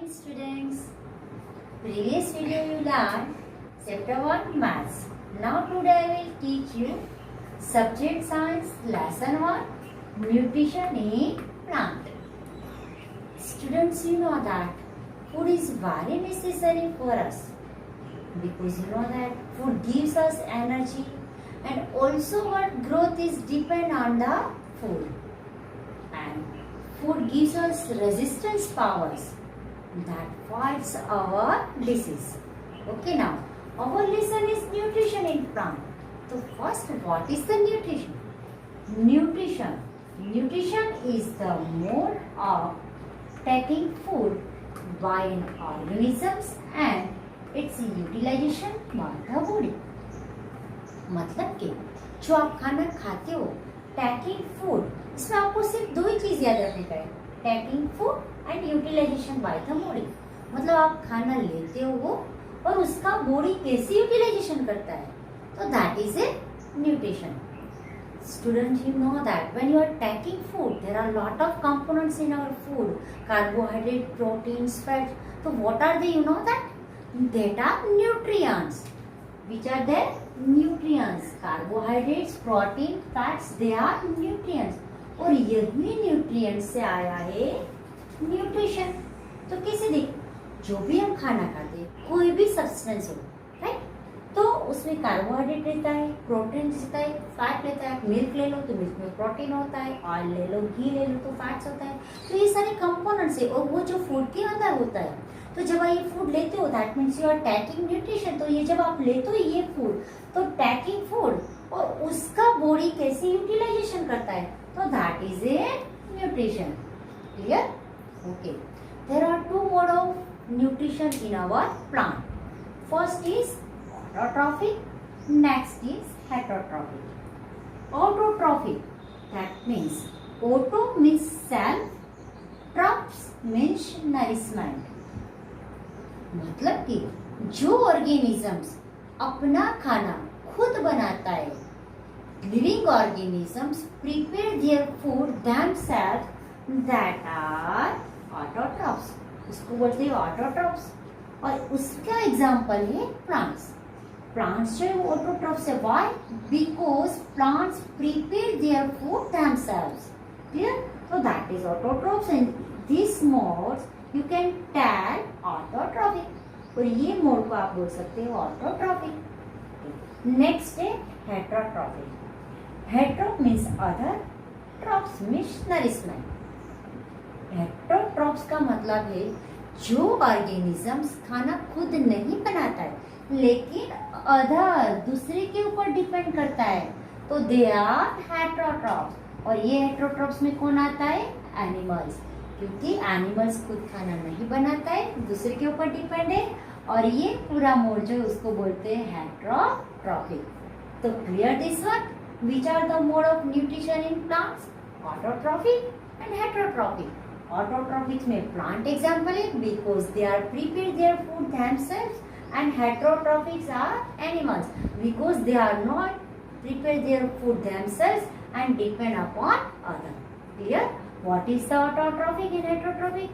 morning students. Previous video you learned chapter 1 maths. Now today I will teach you subject science lesson 1 nutrition in plant. Students, you know that food is very necessary for us because you know that food gives us energy and also what growth is depend on the food, and food gives us resistance powers that fights our disease. Okay, now our lesson is nutrition in plant. So first, what is the nutrition? Nutrition is the mode of taking food by an organisms and its utilization by the body. मतलब कि जो आप खाना खाते हो, taking food, इसमें आपको सिर्फ दो ही चीज याद रखने का है, taking food and utilization by the body. मतलब आप खाना लेते हो वो और उसका बॉडी कैसे यूटिलाइजेशन करता है, तो that is a nutrition. Students, you know that when you are taking food, there are lot of components in our food, carbohydrate, proteins, fats. So what are they? You know that? That are nutrients. Which are they? Nutrients. Carbohydrates, protein, fats, they are nutrients. और यही nutrients से आया है nutrition. तो कैसे देख, जो भी हम खाना खाते हैं, कोई भी substance हो, right? तो उसमें कार्बोहाइड्रेट रहता है, प्रोटीन रहता है, फैट रहता है. मिल्क ले लो तो मिल्क में प्रोटीन होता है, ऑयल ले लो, घी ले लो तो फैट्स होता है. तो ये सारे कंपोनेंट्स है और वो जो फूड के अंदर होता है. तो जब आप ये फूड लेते हो, that means you are taking nutrition. तो ये जब आप लेते हो ये फूड, तो टेकिंग फूड और उसका बॉडी कैसे यूटिलाइजेशन करता है, तो that is a nutrition. Clear? Okay. There are two mode of nutrition in our plant. First is autotrophic, next is heterotrophic. Autotrophic, that means auto means self, trophs means nourishment. मतलब कि जो organisms अपना खाना खुद बनाता है, living organisms prepare their food themselves, that are autotrophs. उसको बोलते हैं ऑटोट्रॉफ्स. और उसका एग्जाम्पल है प्लांट्स. Plants जो है autotrophs है. Why? Because plants prepare their food themselves. Clear? So that is autotrophs, and this modes you can tag autotrophic. और ये मोड को आप बोल सकते हो autotrophic. Next है heterotrophic. Hetero means other, trophs means nourishment. Heterotrophs का मतलब है जो ऑर्गेनिजम्स खाना खुद नहीं बनाता है लेकिन अदर दूसरे के ऊपर डिपेंड करता है, तो दे आर हेटरोट्रॉफ्स. और ये हेटरोट्रॉफ्स में कौन आता है? एनिमल्स. क्योंकि एनिमल्स खुद खाना नहीं बनाता है, दूसरे के ऊपर डिपेंड है. और ये पूरा मोड जो उसको बोलते हैं हेटरोट्रॉफिक. तो clear this one. Which are the mode of nutrition in plants? Autotrophic and heterotrophic. Autotrophic में प्लांट एग्जाम्पल है because they are prepare their food themselves, and heterotrophics are animals because they are not prepare their food themselves and depend upon other. Clear? What is the autotrophic and heterotrophic?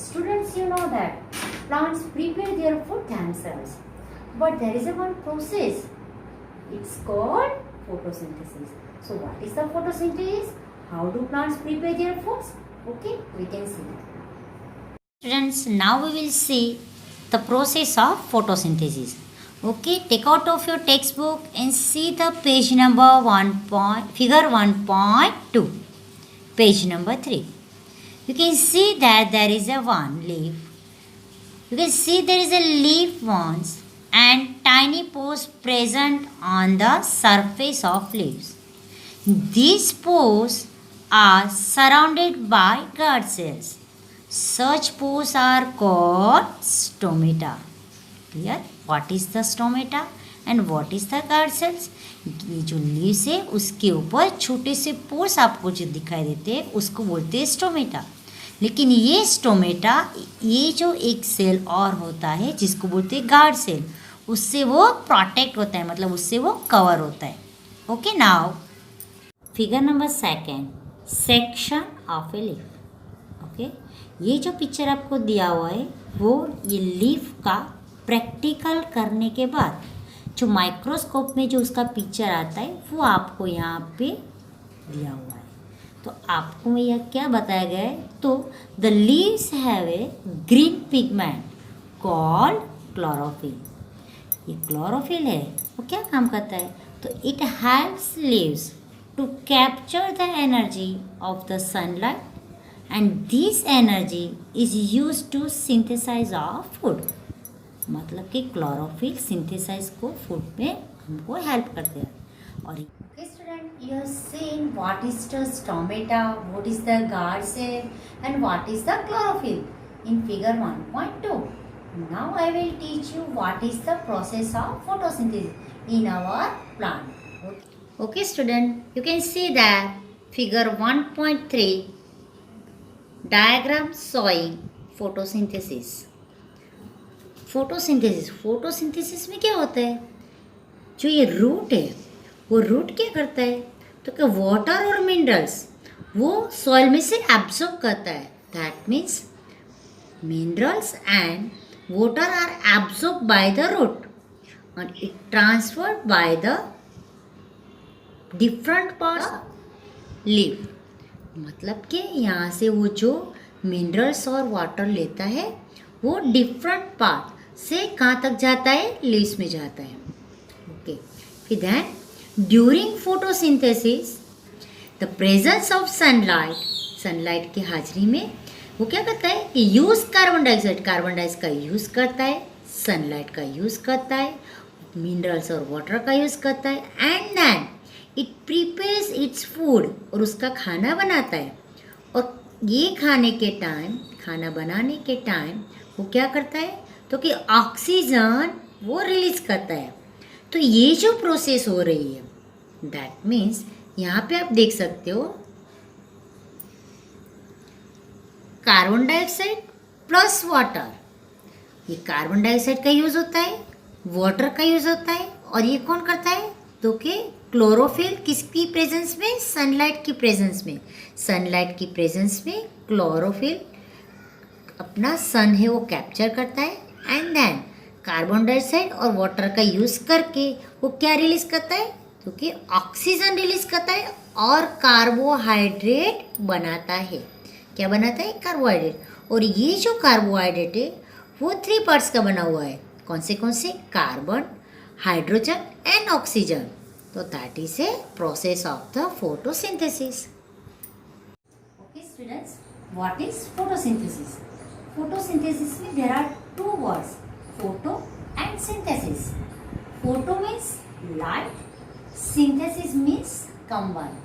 Students, you know that plants prepare their food themselves, but there is a one process, it's called photosynthesis. So what is the photosynthesis? How do plants prepare their foods? Okay, we can see that. Students, now we will see the process of photosynthesis. Okay, take out of your textbook and see the page number 1. Figure 1.2, page number 3. You can see that there is a one leaf. You can see there is a leaf wands and tiny pores present on the surface of leaves. These pores are surrounded by guard cells. Such pores are called stomata. Clear? What is the stomata and what is the guard cells? ये जो leaves है उसके ऊपर छोटे से pores आपको जो दिखाई देते हैं उसको बोलते हैं स्टोमेटा. लेकिन ये स्टोमेटा, ये जो एक सेल और होता है जिसको बोलते हैं गार्ड सेल, उससे वो प्रोटेक्ट होता है, मतलब उससे वो कवर होता है. Okay, now figure number 2, section of a leaf. Okay, ये जो पिक्चर आपको दिया हुआ है वो ये लीफ का प्रैक्टिकल करने के बाद जो माइक्रोस्कोप में जो उसका पिक्चर आता है वो आपको यहाँ पे दिया हुआ है। तो आपको यह क्या बताया गया है, तो the leaves have a green pigment called chlorophyll. ये क्लोरोफिल है, वो क्या काम करता है, तो it helps leaves to capture the energy of the sunlight and this energy is use to synthesize of food. मतलब कि क्लोरोफिल सिंथेसाइज को फूड में हमको हेल्प करते हैं। और Okay, student, you have seen what is the stomata, what is the guard cell, and what is the chlorophyll in figure 1.2. Now I will teach you what is the process of photosynthesis in our plant. okay student, you can see that figure 1.3 diagram showing photosynthesis. Photosynthesis में क्या होता है, जो ये root है वो root क्या करता है, तो क्या वाटर और मिनरल्स वो सॉइल में से एब्जॉर्ब करता है। That means minerals and water are absorb by the root and it transferred by the different parts leaf। मतलब कि यहाँ से वो जो मिनरल्स और वाटर लेता है वो डिफरेंट पार्ट से कहाँ तक जाता है, लीव्स में जाता है। ओके, फिर then during photosynthesis the presence of sunlight की हाजिरी में वो क्या करता है कि यूज कार्बन डाइऑक्साइड का यूज़ करता है, सनलाइट का यूज़ करता है, मिनरल्स और वाटर का यूज़ करता है and then it prepares its food और उसका खाना बनाता है। और ये खाना बनाने के टाइम वो क्या करता है, तो कि ऑक्सीजन वो रिलीज करता है। तो ये जो प्रोसेस हो रही है दैट मीन्स यहाँ पे आप देख सकते हो कार्बन डाइऑक्साइड प्लस वाटर। ये कार्बन डाइऑक्साइड का यूज़ होता है, वाटर का यूज़ होता है, और ये कौन करता है, तो कि क्लोरोफिल किसकी प्रेजेंस में, सनलाइट की प्रेजेंस में क्लोरोफिल अपना सन है वो कैप्चर करता है एंड देन कार्बन डाइऑक्साइड और वाटर का यूज़ करके वो क्या रिलीज करता है, क्योंकि ऑक्सीजन रिलीज करता है और कार्बोहाइड्रेट बनाता है। क्या बनाता है, कार्बोहाइड्रेट। और ये जो कार्बोहाइड्रेट है वो 3 पार्ट्स का बना हुआ है। कौन से कार्बन, हाइड्रोजन एंड ऑक्सीजन। तो that is a process of the photosynthesis. Okay, students, what is photosynthesis? Photosynthesis means there are 2 words, photo and synthesis. Photo means light, synthesis means combine.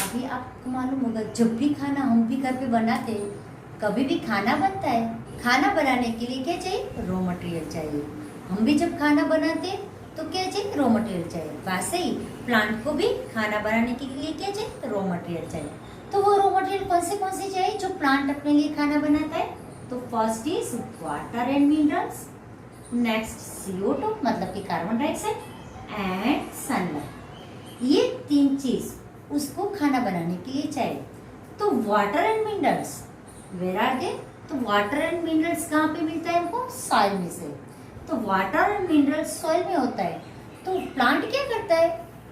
अभी आपको मालूम होगा जब भी खाना हम भी घर पे बनाते हैं, कभी भी खाना बनता है, खाना बनाने के लिए क्या चाहिए, रॉ मटेरियल चाहिए। हम भी जब खाना बनाते हैं तो क्या चाहिए, रॉ मटेरियल चाहिए। वैसे ही प्लांट को भी खाना बनाने के लिए क्या चाहिए, रॉ मटेरियल चाहिए। तो वो रॉ मटेरियल कौन से चाहिए जो प्लांट अपने लिए खाना बनाता है, तो first is water and minerals, next CO2 मतलब कि कार्बन डाइऑक्साइड एंड सनलाइट। ये 3 चीज उसको खाना बनाने के लिए चाहिए। तो water and minerals where are they, तो वाटर एंड मिनरल्स कहाँ पे मिलता है हमको, सॉइल में से। तो वाटर एंड मिनरल्स सॉइल में होता है। तो प्लांट क्या करता है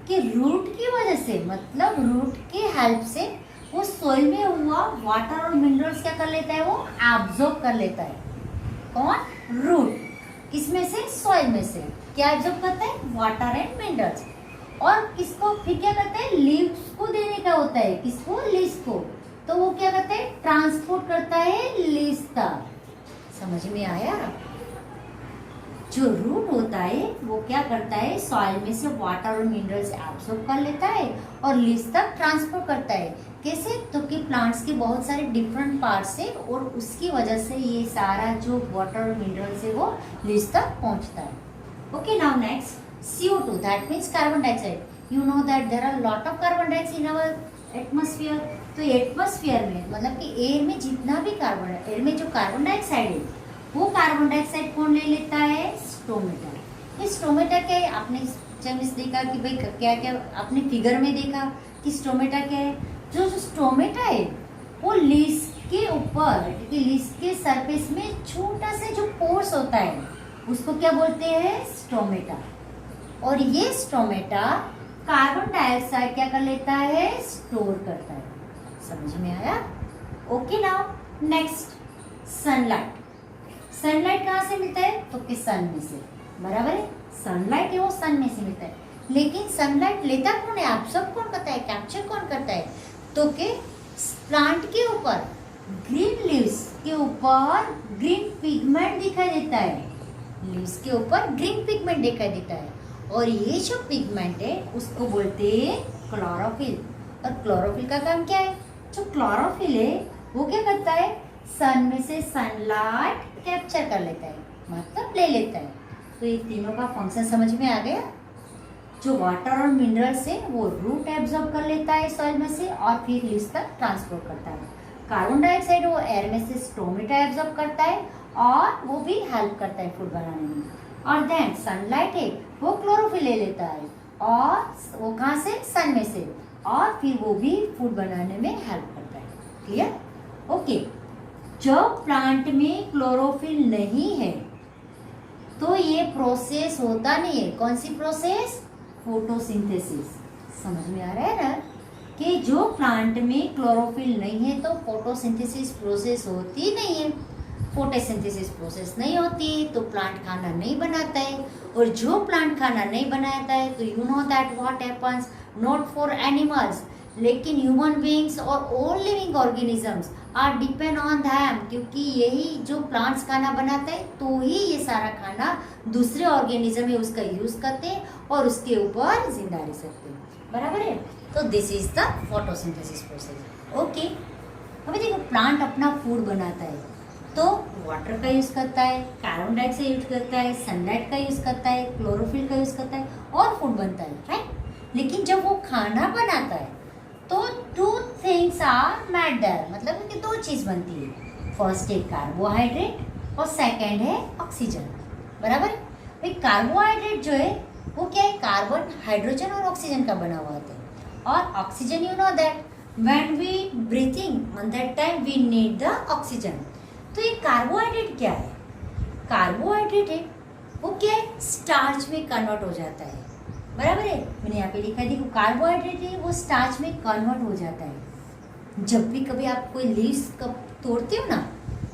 कि रूट की वजह से, मतलब रूट की हेल्प से वो सॉइल में हुआ वाटर और मिनरल्स क्या कर लेता है, वो एब्जॉर्ब कर लेता है। कौन, रूट। किसमें से, सॉइल में से। क्या एब्जॉर्ब करता है, वाटर एंड मिनरल्स। और किसको फिर क्या करता है, लीव्स को देने का होता है, किसको, लीव्स को। तो वो क्या करता है, ट्रांसपोर्ट करता है लीव्स तक। समझ में आया। जो रूट होता है वो क्या करता है, सॉइल में से वाटर और मिनरल्स एब्सॉर्ब कर लेता है और लीव्स तक ट्रांसपोर्ट करता है। कैसे, तो कि प्लांट्स के बहुत सारे डिफरेंट पार्ट्स है और उसकी वजह से ये सारा जो वाटर और मिनरल्स है वो लीव्स तक पहुंचता है। Okay, now next CO2, that means carbon dioxide. You know that there are lot of carbon dioxide in our atmosphere. तो एटमॉस्फेयर में मतलब कि एयर में जितना भी कार्बन, एयर में जो कार्बन डाइऑक्साइड है वो कार्बन डाइऑक्साइड कौन ले लेता है, स्टोमेटा। ये स्टोमेटा क्या है, आपने जब देखा कि भाई क्या क्या आपने फिगर में देखा कि स्टोमेटा क्या है। जो स्टोमेटा है वो लीव्स के ऊपर लीव्स के सरफेस में छोटा सा जो पोर्स होता है उसको क्या बोलते हैं, स्टोमेटा। और ये स्टोमेटा कार्बन डाइऑक्साइड क्या कर लेता है, स्टोर करता है। समझ में आया? Okay now next, sunlight. Sunlight कहाँ से मिलता है, तो कि सन में से, बराबर है। सनलाइट है वो सन में से मिलता है, लेकिन सनलाइट लेता कौन है, एब्सॉर्ब कौन करता है, कैप्चर कौन करता है, तो कि प्लांट के ऊपर ग्रीन लीव्स के ऊपर ग्रीन पिगमेंट दिखाई देता है। लीव्स के ऊपर ग्रीन पिगमेंट दिखाई देता है, और ये जो पिगमेंट है उसको बोलते हैं क्लोरोफिल। और क्लोरोफिल का काम क्या है, जो क्लोरोफिल है वो क्या करता है, सन में से सनलाइट कैप्चर कर लेता है, मतलब ले लेता है। तो ये तीनों का फंक्शन समझ में आ गया। जो वाटर और मिनरल्स है वो रूट एब्जॉर्ब कर लेता है सॉइल में से और फिर लीव्स तक ट्रांसपोर्ट करता है। कार्बन डाइऑक्साइड वो एयर में से स्टोमेटा एब्जॉर्ब करता है और वो भी हेल्प करता है फूड बनाने में। और देन सनलाइट है वो क्लोरोफिल ले लेता है और वो कहाँ से, सन में से, और फिर वो भी फूड बनाने में हेल्प करता है। क्लियर? ओके। जब प्लांट में क्लोरोफिल नहीं है तो ये प्रोसेस होता नहीं है। कौन सी प्रोसेस, फोटोसिंथेसिस। समझ में आ रहा है ना, कि जो प्लांट में क्लोरोफिल नहीं है तो फोटोसिंथेसिस प्रोसेस होती नहीं है। फोटोसिंथेसिस प्रोसेस नहीं होती तो प्लांट खाना नहीं बनाता है, और जो प्लांट खाना नहीं बनाता है तो you know that what happens, not for animals लेकिन ह्यूमन बीइंग्स और all living organisms are depend on them, क्योंकि यही जो प्लांट्स खाना बनाते हैं तो ही ये सारा खाना दूसरे ऑर्गेनिज्म है उसका यूज करते हैं और उसके ऊपर जिंदा रह सकते हैं। बराबर है? तो this is the photosynthesis process. Okay, अभी देखो प्लांट अपना फूड बनाता है तो वाटर का यूज करता है, कार्बन डाइऑक्साइड यूज करता है, सनलाइट का यूज करता है, क्लोरोफिल का यूज करता है और फूड बनता है, राइट। लेकिन जब वो खाना बनाता है तो two things are made there, मतलब कि दो चीज बनती है। फर्स्ट है कार्बोहाइड्रेट और सेकंड है ऑक्सीजन। बराबर? भाई कार्बोहाइड्रेट जो है वो क्या है, कार्बन, हाइड्रोजन और ऑक्सीजन का बना हुआ होता है। और oxygen you know that when we breathing on that time we need the oxygen. तो ये कार्बोहाइड्रेट क्या है, कार्बोहाइड्रेट है वो क्या है, स्टार्च में कन्वर्ट हो जाता है। बराबर है? मैंने यहाँ पे लिखा है, देखो कार्बोहाइड्रेट है वो स्टार्च में कन्वर्ट हो जाता है। जब भी कभी आप कोई लीव्स तोड़ते हो ना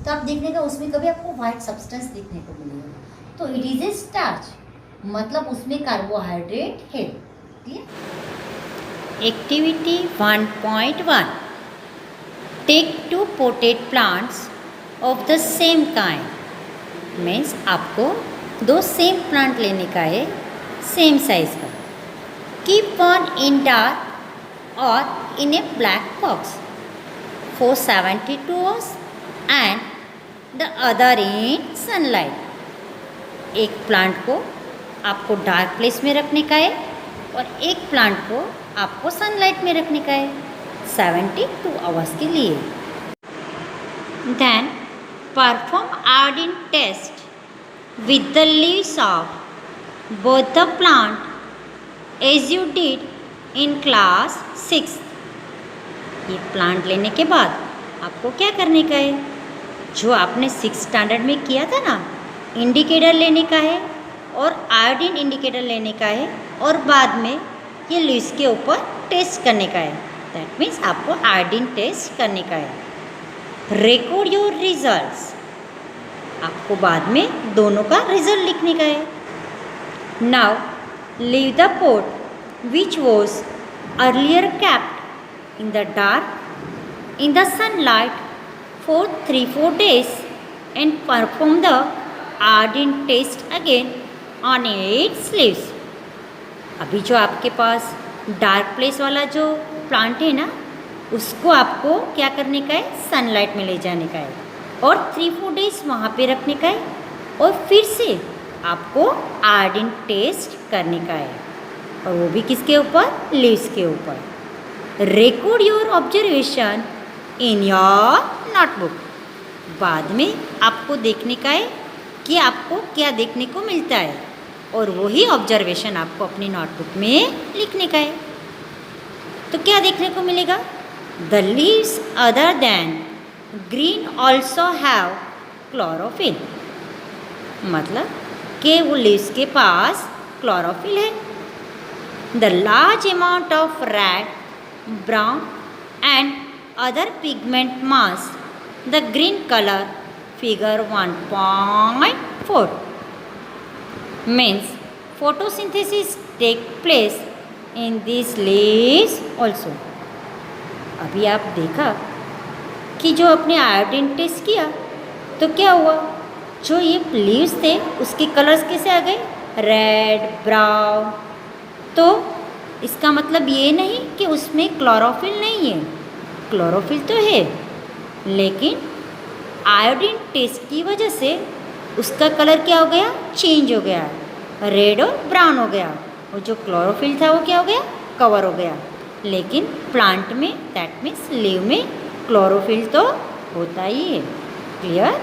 तो आप देखने का उसमें कभी आपको व्हाइट सब्सटेंस देखने को मिलेगा, तो इट इज ए स्टार्च, मतलब उसमें कार्बोहाइड्रेट है। Activity 1.1 take 2 potted plants of the same kind. Means आपको 2 सेम प्लांट लेने का है, सेम साइज का। कीप वन इन डार्क और in a black box for 72 hours and the other in sunlight. एक प्लांट को आपको डार्क प्लेस में रखने का है और एक प्लांट को आपको सनलाइट में रखने का है 72 hours के लिए। Then perform iodine test with the leaves of both the plant as you did in class 6। ये प्लांट लेने के बाद आपको क्या करने का है, जो आपने 6 स्टैंडर्ड में किया था ना, इंडिकेटर लेने का है और आयोडीन इंडिकेटर लेने का है और बाद में ये लीव्स के ऊपर टेस्ट करने का है। दैट मीन्स आपको आयोडीन टेस्ट करने का है। रिकॉर्ड योर रिजल्ट्स, आपको बाद में दोनों का रिजल्ट लिखने का है। Now leave the pot which was earlier kept in the dark in the sunlight for 3-4 days and perform the iodine test again on its leaves। अभी जो आपके पास डार्क प्लेस वाला जो प्लांट है ना उसको आपको क्या करने का है, सनलाइट में ले जाने का है और 3-4 डेज वहाँ पे रखने का है और फिर से आपको आयोडीन टेस्ट करने का है, और वो भी किसके ऊपर, लीव्स के ऊपर। Record your observation in your notebook. बाद में आपको देखने का है कि आपको क्या देखने को मिलता है और वही ऑब्जर्वेशन आपको अपनी नोटबुक में लिखने का है। तो क्या देखने को मिलेगा, the leaves other than green also have chlorophyll, मतलब कि वो लीव्स के पास क्लोरोफिल है. The large amount of red, brown and other pigment mask the green colour. Figure 1.4 means photosynthesis take place in these leaves also. अभी आप देखा कि जो अपने आयोडीन टेस्ट किया तो क्या हुआ, जो ये लीव्स थे उसके कलर्स कैसे आ गए, रेड, ब्राउन. तो इसका मतलब ये नहीं कि उसमें क्लोरोफिल नहीं है, क्लोरोफिल तो है, लेकिन आयोडीन टेस्ट की वजह से उसका कलर क्या हो गया, चेंज हो गया, रेड और ब्राउन हो गया, और जो क्लोरोफिल था वो क्या हो गया, कवर हो गया. लेकिन प्लांट में, दैट मीन्स लीव में क्लोरोफिल तो होता ही है. क्लियर?